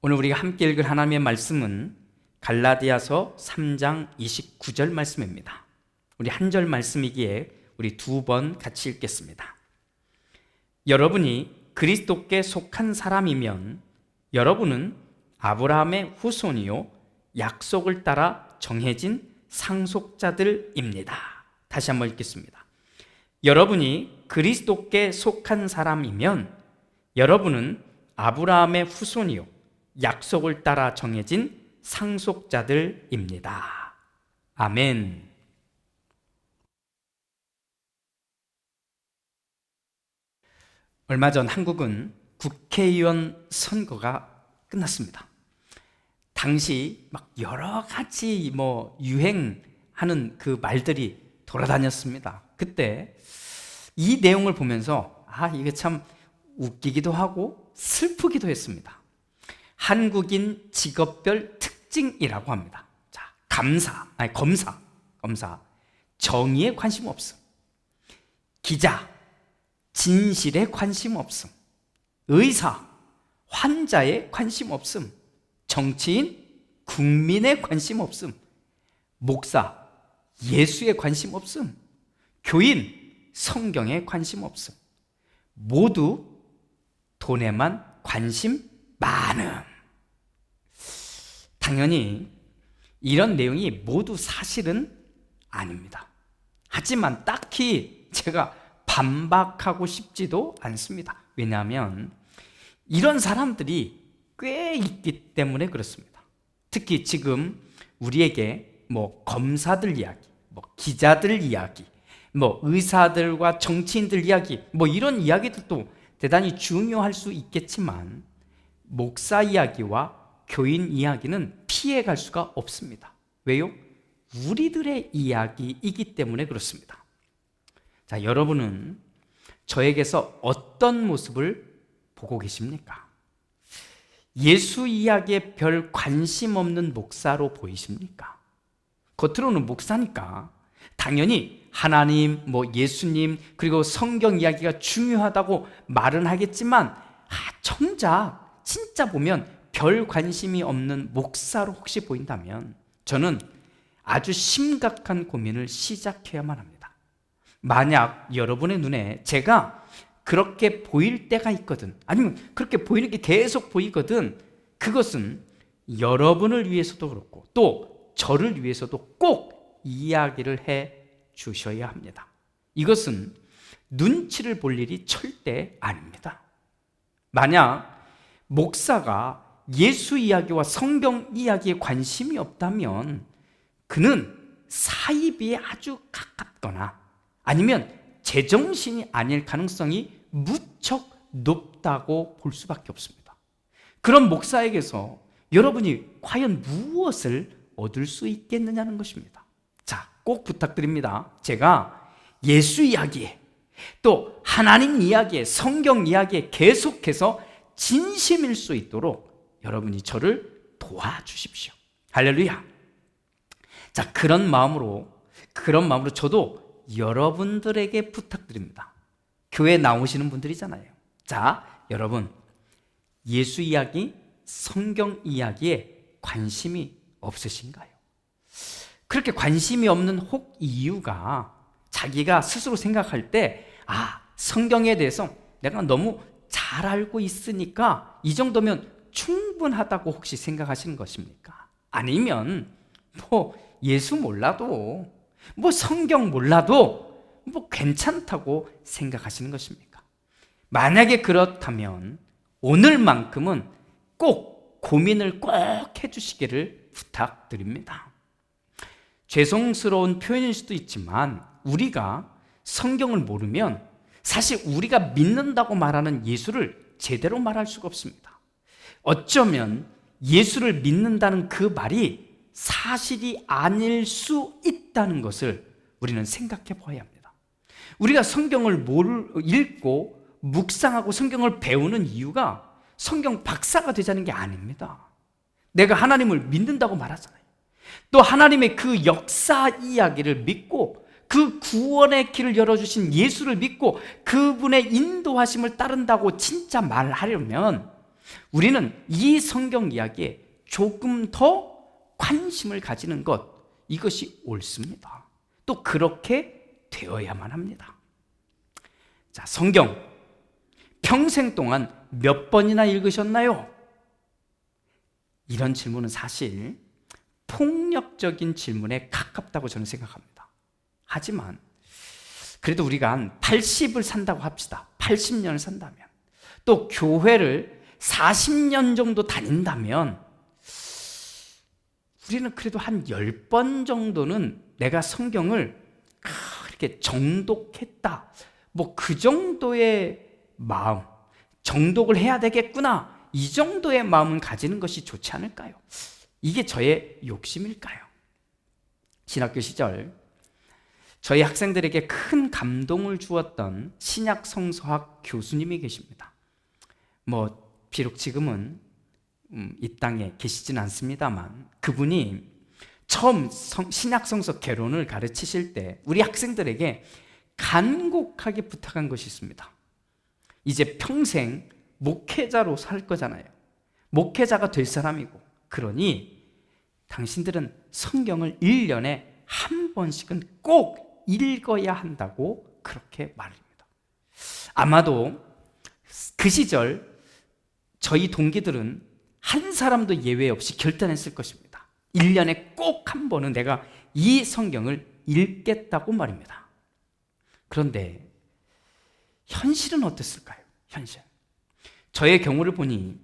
오늘 우리가 함께 읽을 하나님의 말씀은 갈라디아서 3장 29절 말씀입니다. 우리 한 절 말씀이기에 우리 두 번 같이 읽겠습니다. 여러분이 그리스도께 속한 사람이면 여러분은 아브라함의 후손이요 약속을 따라 정해진 상속자들입니다. 다시 한번 읽겠습니다. 여러분이 그리스도께 속한 사람이면 여러분은 아브라함의 후손이요 약속을 따라 정해진 상속자들입니다. 아멘. 얼마 전 한국은 국회의원 선거가 끝났습니다. 당시 막 여러 가지 유행하는 그 말들이 돌아다녔습니다. 그때 이 내용을 보면서 이게 참 웃기기도 하고 슬프기도 했습니다. 한국인 직업별 특징이라고 합니다. 자, 검사, 정의에 관심 없음. 기자, 진실에 관심 없음. 의사, 환자에 관심 없음. 정치인, 국민에 관심 없음. 목사, 예수에 관심 없음. 교인, 성경에 관심 없음. 모두 돈에만 관심 많음. 당연히 이런 내용이 모두 사실은 아닙니다. 하지만 딱히 제가 반박하고 싶지도 않습니다. 왜냐하면 이런 사람들이 꽤 있기 때문에 그렇습니다. 특히 지금 우리에게 검사들 이야기, 기자들 이야기, 의사들과 정치인들 이야기, 이런 이야기들도 대단히 중요할 수 있겠지만 목사 이야기와 교인 이야기는 피해갈 수가 없습니다. 왜요? 우리들의 이야기이기 때문에 그렇습니다. 자, 여러분은 저에게서 어떤 모습을 보고 계십니까? 예수 이야기에 별 관심 없는 목사로 보이십니까? 겉으로는 목사니까 당연히 하나님, 예수님, 그리고 성경 이야기가 중요하다고 말은 하겠지만 정작 진짜 보면 별 관심이 없는 목사로 혹시 보인다면 저는 아주 심각한 고민을 시작해야만 합니다. 만약 여러분의 눈에 제가 그렇게 보일 때가 있거든, 아니면 그렇게 보이는 게 계속 보이거든, 그것은 여러분을 위해서도 그렇고 또 저를 위해서도 꼭 이야기를 해 주셔야 합니다. 이것은 눈치를 볼 일이 절대 아닙니다. 만약 목사가 예수 이야기와 성경 이야기에 관심이 없다면 그는 사이비에 아주 가깝거나 아니면 제정신이 아닐 가능성이 무척 높다고 볼 수밖에 없습니다. 그런 목사에게서 여러분이 과연 무엇을 얻을 수 있겠느냐는 것입니다. 자, 꼭 부탁드립니다. 제가 예수 이야기에 또 하나님 이야기에 성경 이야기에 계속해서 진심일 수 있도록 여러분이 저를 도와주십시오. 할렐루야. 자, 그런 마음으로 저도 여러분들에게 부탁드립니다. 교회 나오시는 분들이잖아요. 자, 여러분, 예수 이야기, 성경 이야기에 관심이 없으신가요? 그렇게 관심이 없는 혹 이유가 자기가 스스로 생각할 때 성경에 대해서 내가 너무 잘 알고 있으니까 이 정도면 충분하다고 혹시 생각하시는 것입니까? 아니면 예수 몰라도 성경 몰라도 괜찮다고 생각하시는 것입니까? 만약에 그렇다면 오늘만큼은 꼭 고민을 꼭 해주시기를 부탁드립니다. 죄송스러운 표현일 수도 있지만 우리가 성경을 모르면 사실 우리가 믿는다고 말하는 예수를 제대로 말할 수가 없습니다. 어쩌면 예수를 믿는다는 그 말이 사실이 아닐 수 있다는 것을 우리는 생각해 봐야 합니다. 우리가 성경을 읽고 묵상하고 성경을 배우는 이유가 성경 박사가 되자는 게 아닙니다. 내가 하나님을 믿는다고 말하잖아요. 또 하나님의 그 역사 이야기를 믿고 그 구원의 길을 열어주신 예수를 믿고 그분의 인도하심을 따른다고 진짜 말하려면 우리는 이 성경 이야기에 조금 더 관심을 가지는 것, 이것이 옳습니다. 또 그렇게 되어야만 합니다. 자, 성경 평생 동안 몇 번이나 읽으셨나요? 이런 질문은 사실 폭력적인 질문에 가깝다고 저는 생각합니다. 하지만 그래도 우리가 한 80을 산다고 합시다. 80년을 산다면, 또 교회를 40년 정도 다닌다면 우리는 그래도 한 10번 정도는 내가 성경을 이렇게 정독했다, 뭐 그 정도의 마음, 정독을 해야 되겠구나, 이 정도의 마음은 가지는 것이 좋지 않을까요? 이게 저의 욕심일까요? 신학교 시절 저희 학생들에게 큰 감동을 주었던 신약 성서학 교수님이 계십니다. 뭐 비록 지금은 이 땅에 계시지는 않습니다만, 그분이 처음 신약 성서 개론을 가르치실 때 우리 학생들에게 간곡하게 부탁한 것이 있습니다. 이제 평생 목회자로 살 거잖아요. 목회자가 될 사람이고, 그러니 당신들은 성경을 1년에 한 번씩은 꼭 읽어야 한다고 그렇게 말합니다. 아마도 그 시절 저희 동기들은 한 사람도 예외 없이 결단했을 것입니다. 1년에 꼭 한 번은 내가 이 성경을 읽겠다고 말입니다. 그런데 현실은 어땠을까요? 현실. 저의 경우를 보니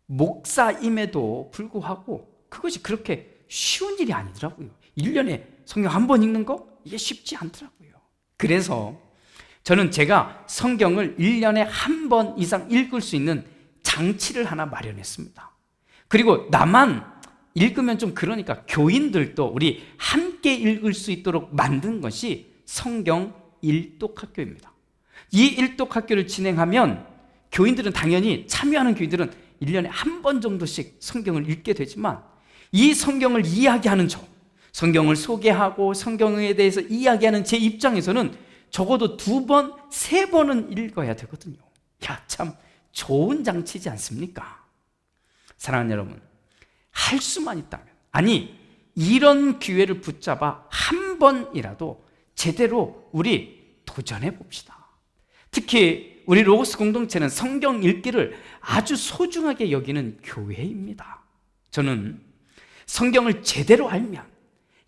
목사임에도 불구하고 그것이 그렇게 쉬운 일이 아니더라고요. 1년에 성경 한 번 읽는 거? 이게 쉽지 않더라고요. 그래서 저는 제가 성경을 1년에 한 번 이상 읽을 수 있는 장치를 하나 마련했습니다. 그리고 나만 읽으면 좀 그러니까 교인들도 우리 함께 읽을 수 있도록 만든 것이 성경 일독학교입니다. 이 일독학교를 진행하면 교인들은 당연히, 참여하는 교인들은 1년에 한 번 정도씩 성경을 읽게 되지만, 이 성경을 이야기하는 저, 성경을 소개하고 성경에 대해서 이야기하는 제 입장에서는 적어도 2번, 3번은 읽어야 되거든요. 야, 참 좋은 장치지 않습니까? 사랑하는 여러분, 할 수만 있다면, 아니 이런 기회를 붙잡아 한 번이라도 제대로 우리 도전해 봅시다. 특히 우리 로고스 공동체는 성경 읽기를 아주 소중하게 여기는 교회입니다. 저는 성경을 제대로 알면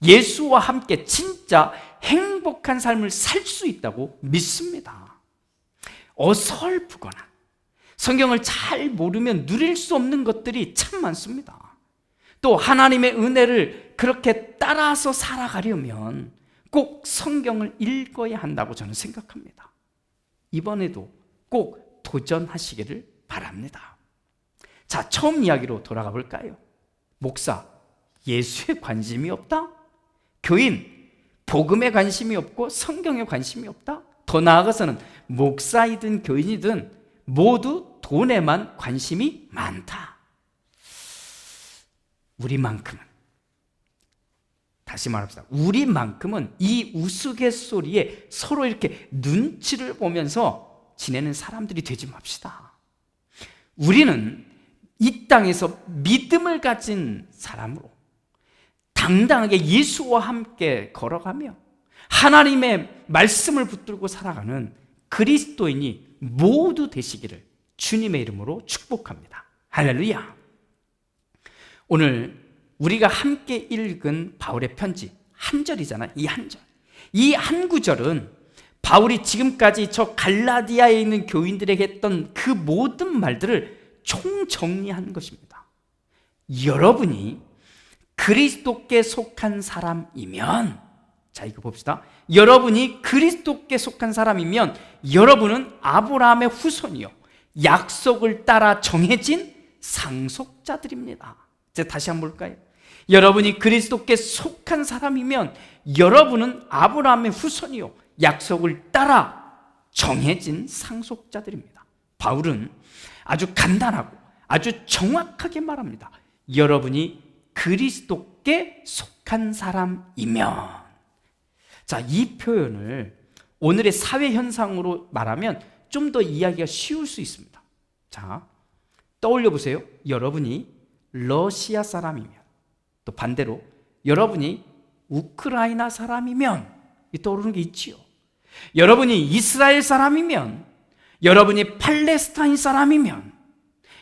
예수와 함께 진짜 행복한 삶을 살 수 있다고 믿습니다. 어설프거나 성경을 잘 모르면 누릴 수 없는 것들이 참 많습니다. 또 하나님의 은혜를 그렇게 따라서 살아가려면 꼭 성경을 읽어야 한다고 저는 생각합니다. 이번에도 꼭 도전하시기를 바랍니다. 자, 처음 이야기로 돌아가 볼까요? 목사, 예수에 관심이 없다? 교인, 복음에 관심이 없고 성경에 관심이 없다? 더 나아가서는 목사이든 교인이든 모두 돈에만 관심이 많다. 우리만큼은, 다시 말합시다, 우리만큼은 이 우스갯소리에 서로 이렇게 눈치를 보면서 지내는 사람들이 되지 맙시다. 우리는 이 땅에서 믿음을 가진 사람으로 당당하게 예수와 함께 걸어가며 하나님의 말씀을 붙들고 살아가는 그리스도인이 모두 되시기를 주님의 이름으로 축복합니다. 할렐루야. 오늘 우리가 함께 읽은 바울의 편지 한 절이잖아요. 이 한 구절은 바울이 지금까지 저 갈라디아에 있는 교인들에게 했던 그 모든 말들을 총정리한 것입니다. 여러분이 그리스도께 속한 사람이면, 자, 이거 봅시다. 여러분이 그리스도께 속한 사람이면 여러분은 아브라함의 후손이요, 약속을 따라 정해진 상속자들입니다. 제가 다시 한번 볼까요? 여러분이 그리스도께 속한 사람이면 여러분은 아브라함의 후손이요, 약속을 따라 정해진 상속자들입니다. 바울은 아주 간단하고 아주 정확하게 말합니다. 여러분이 그리스도께 속한 사람이면. 자, 이 표현을 오늘의 사회 현상으로 말하면 좀 더 이야기가 쉬울 수 있습니다. 자, 떠올려 보세요. 여러분이 러시아 사람이면, 또 반대로 여러분이 우크라이나 사람이면 떠오르는 게 있지요. 여러분이 이스라엘 사람이면, 여러분이 팔레스타인 사람이면,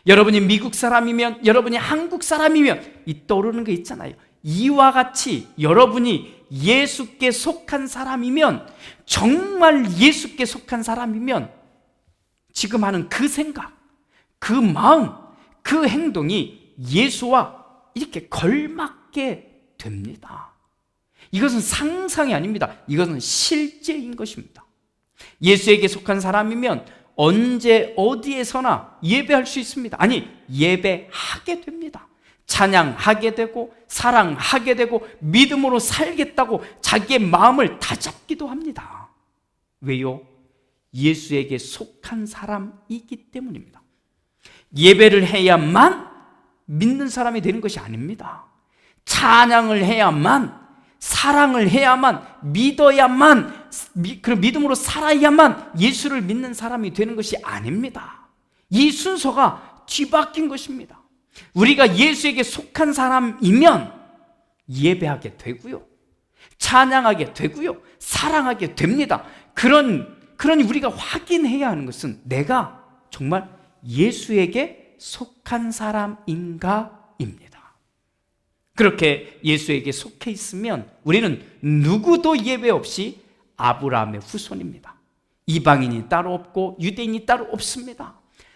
여러분이 미국 사람이면, 여러분이 한국 사람이면 떠오르는 게 있잖아요. 이와 같이 여러분이 예수께 속한 사람이면, 정말 예수께 속한 사람이면 지금 하는 그 생각, 그 마음, 그 행동이 예수와 이렇게 걸맞게 됩니다. 이것은 상상이 아닙니다. 이것은 실제인 것입니다. 예수에게 속한 사람이면 언제 어디에서나 예배할 수 있습니다. 아니, 예배하게 됩니다. 찬양하게 되고 사랑하게 되고 믿음으로 살겠다고 자기의 마음을 다잡기도 합니다. 왜요? 예수에게 속한 사람이기 때문입니다. 예배를 해야만 믿는 사람이 되는 것이 아닙니다. 찬양을 해야만, 사랑을 해야만, 믿어야만, 그 믿음으로 살아야만 예수를 믿는 사람이 되는 것이 아닙니다. 이 순서가 뒤바뀐 것입니다. 우리가 예수에게 속한 사람이면 예배하게 되고요, 찬양하게 되고요, 사랑하게 됩니다. 그러니 우리가 확인해야 하는 것은 내가 정말 예수에게 속한 사람인가입니다. 그렇게 예수에게 속해 있으면 우리는 누구도 예외 없이 아브라함의 후손입니다. 이방인이 따로 없고 유대인이 따로 없습니다.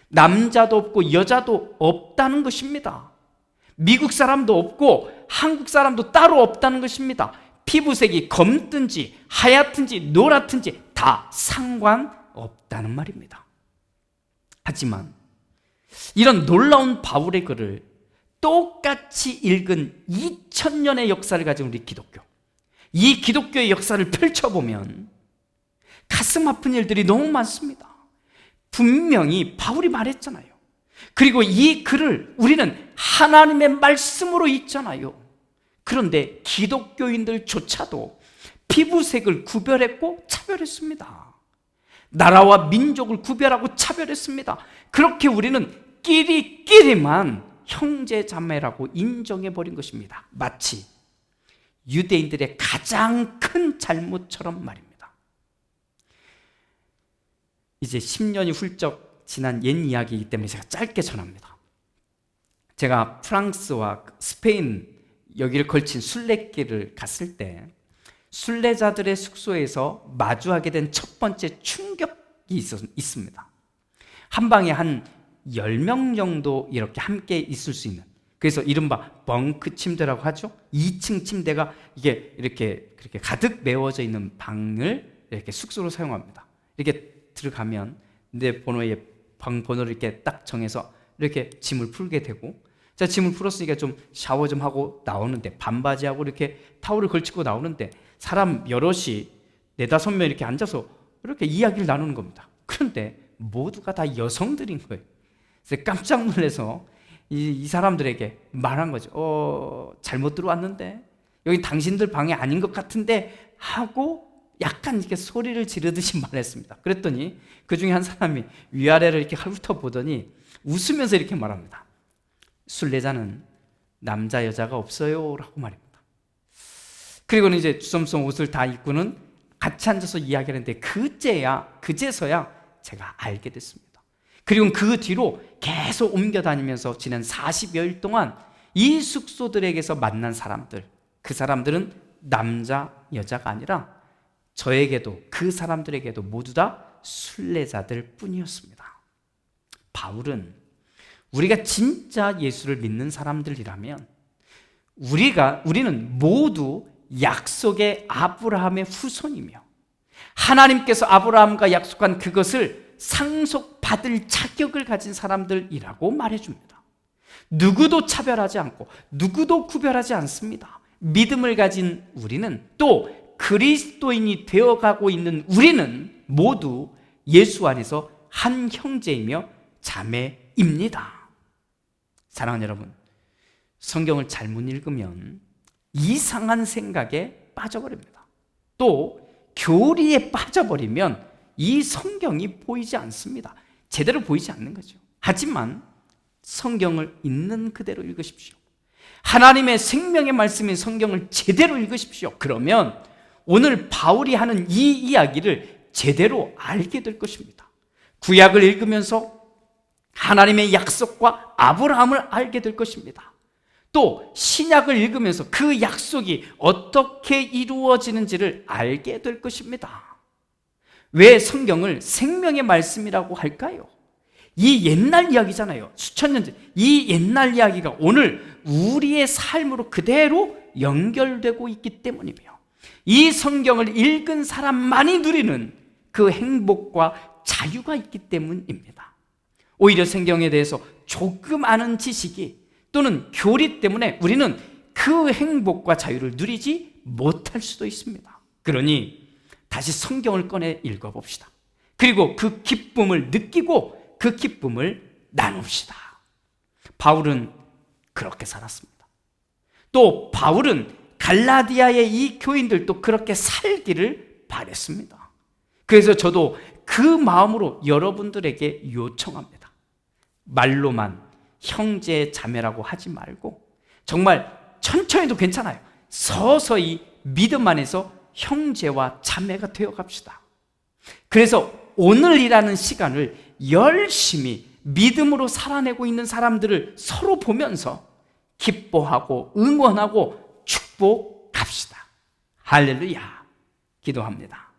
남자도 없고 여자도 없다는 것입니다. 미국 사람도 없고 한국 사람도 따로 없다는 것입니다. 피부색이 검든지 하얗든지 노랗든지 다 상관없다는 말입니다. 하지만 이런 놀라운 바울의 글을 똑같이 읽은 2000년의 역사를 가진 우리 기독교, 이 기독교의 역사를 펼쳐보면 가슴 아픈 일들이 너무 많습니다. 분명히 바울이 말했잖아요. 그리고 이 글을 우리는 하나님의 말씀으로 읽잖아요. 그런데 기독교인들조차도 피부색을 구별했고 차별했습니다. 나라와 민족을 구별하고 차별했습니다. 그렇게 우리는 끼리끼리만 형제 자매라고 인정해버린 것입니다. 마치 유대인들의 가장 큰 잘못처럼 말입니다. 이제 10년이 훌쩍 지난 옛 이야기이기 때문에 제가 짧게 전합니다. 제가 프랑스와 스페인 여기를 걸친 순례길을 갔을 때 순례자들의 숙소에서 마주하게 된 첫 번째 충격이 있습니다. 한 방에 한 10명 정도 이렇게 함께 있을 수 있는, 그래서 이른바 벙크 침대라고 하죠. 2층 침대가 이게 이렇게 그렇게 가득 메워져 있는 방을 이렇게 숙소로 사용합니다. 이렇게 들어가면 내 번호에 방 번호를 이렇게 딱 정해서 이렇게 짐을 풀게 되고, 자, 짐을 풀었으니까 좀 샤워 좀 하고 나오는데, 반바지하고 이렇게 타올을 걸치고 나오는데 사람 여럿이 4-5명 이렇게 앉아서 이렇게 이야기를 나누는 겁니다. 그런데 모두가 다 여성들인 거예요. 그래서 깜짝 놀라서 이 사람들에게 말한 거죠. 잘못 들어왔는데 여기 당신들 방이 아닌 것 같은데 하고 약간 이렇게 소리를 지르듯이 말했습니다. 그랬더니 그 중에 한 사람이 위아래를 이렇게 훑어보더니 웃으면서 이렇게 말합니다. 순례자는 남자 여자가 없어요 라고 말입니다. 그리고는 이제 주섬섬 옷을 다 입고는 같이 앉아서 이야기하는데 그제서야 제가 알게 됐습니다. 그리고 그 뒤로 계속 옮겨 다니면서 지난 40여일 동안 이 숙소들에게서 만난 사람들, 그 사람들은 남자 여자가 아니라 저에게도 그 사람들에게도 모두 다 순례자들 뿐이었습니다. 바울은 우리가 진짜 예수를 믿는 사람들이라면 우리는 모두 약속의 아브라함의 후손이며 하나님께서 아브라함과 약속한 그것을 상속받을 자격을 가진 사람들이라고 말해줍니다. 누구도 차별하지 않고 누구도 구별하지 않습니다. 믿음을 가진 우리는, 또 그리스도인이 되어가고 있는 우리는 모두 예수 안에서 한 형제이며 자매입니다. 사랑하는 여러분, 성경을 잘못 읽으면 이상한 생각에 빠져버립니다. 또 교리에 빠져버리면 이 성경이 보이지 않습니다. 제대로 보이지 않는 거죠. 하지만 성경을 있는 그대로 읽으십시오. 하나님의 생명의 말씀인 성경을 제대로 읽으십시오. 그러면 오늘 바울이 하는 이 이야기를 제대로 알게 될 것입니다. 구약을 읽으면서 하나님의 약속과 아브라함을 알게 될 것입니다. 또 신약을 읽으면서 그 약속이 어떻게 이루어지는지를 알게 될 것입니다. 왜 성경을 생명의 말씀이라고 할까요? 이 옛날 이야기잖아요. 수천 년 전. 이 옛날 이야기가 오늘 우리의 삶으로 그대로 연결되고 있기 때문이며, 이 성경을 읽은 사람만이 누리는 그 행복과 자유가 있기 때문입니다. 오히려 성경에 대해서 조금 아는 지식이 또는 교리 때문에 우리는 그 행복과 자유를 누리지 못할 수도 있습니다. 그러니 다시 성경을 꺼내 읽어봅시다. 그리고 그 기쁨을 느끼고 그 기쁨을 나눕시다. 바울은 그렇게 살았습니다. 또 바울은 갈라디아의 이 교인들도 그렇게 살기를 바랬습니다. 그래서 저도 그 마음으로 여러분들에게 요청합니다. 말로만 형제 자매라고 하지 말고 정말 천천히도 괜찮아요. 서서히 믿음 안에서 형제와 자매가 되어 갑시다. 그래서 오늘이라는 시간을 열심히 믿음으로 살아내고 있는 사람들을 서로 보면서 기뻐하고 응원하고 축복합시다. 할렐루야. 기도합니다.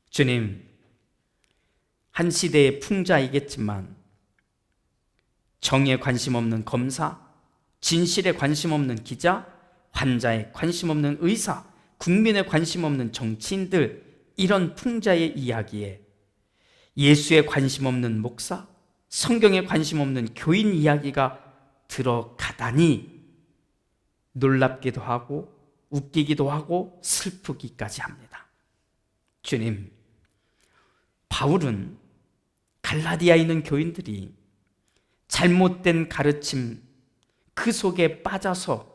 주님, 한 시대의 풍자이겠지만 정의에 관심 없는 검사, 진실에 관심 없는 기자, 환자에 관심 없는 의사, 국민에 관심 없는 정치인들, 이런 풍자의 이야기에 예수에 관심 없는 목사, 성경에 관심 없는 교인 이야기가 들어가다니 놀랍기도 하고 웃기기도 하고 슬프기까지 합니다. 주님, 바울은 갈라디아에 있는 교인들이 잘못된 가르침 그 속에 빠져서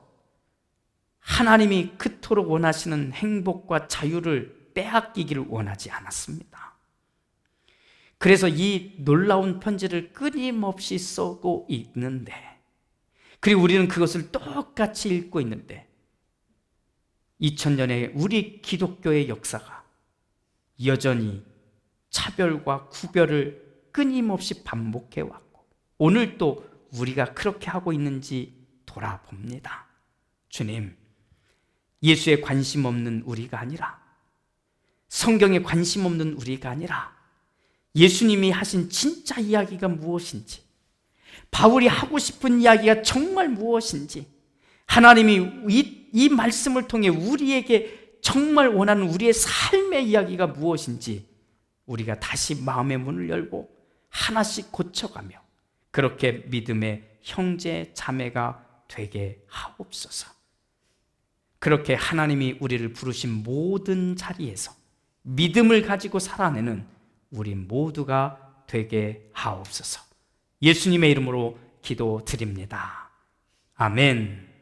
하나님이 그토록 원하시는 행복과 자유를 빼앗기기를 원하지 않았습니다. 그래서 이 놀라운 편지를 끊임없이 쓰고 있는데, 그리고 우리는 그것을 똑같이 읽고 있는데 2000년의 우리 기독교의 역사가 여전히 차별과 구별을 끊임없이 반복해왔고 오늘 또 우리가 그렇게 하고 있는지 돌아봅니다. 주님, 예수에 관심 없는 우리가 아니라, 성경에 관심 없는 우리가 아니라 예수님이 하신 진짜 이야기가 무엇인지, 바울이 하고 싶은 이야기가 정말 무엇인지, 하나님이 이 말씀을 통해 우리에게 정말 원하는 우리의 삶의 이야기가 무엇인지 우리가 다시 마음의 문을 열고 하나씩 고쳐가며 그렇게 믿음의 형제 자매가 되게 하옵소서. 그렇게 하나님이 우리를 부르신 모든 자리에서 믿음을 가지고 살아내는 우리 모두가 되게 하옵소서. 예수님의 이름으로 기도드립니다. 아멘.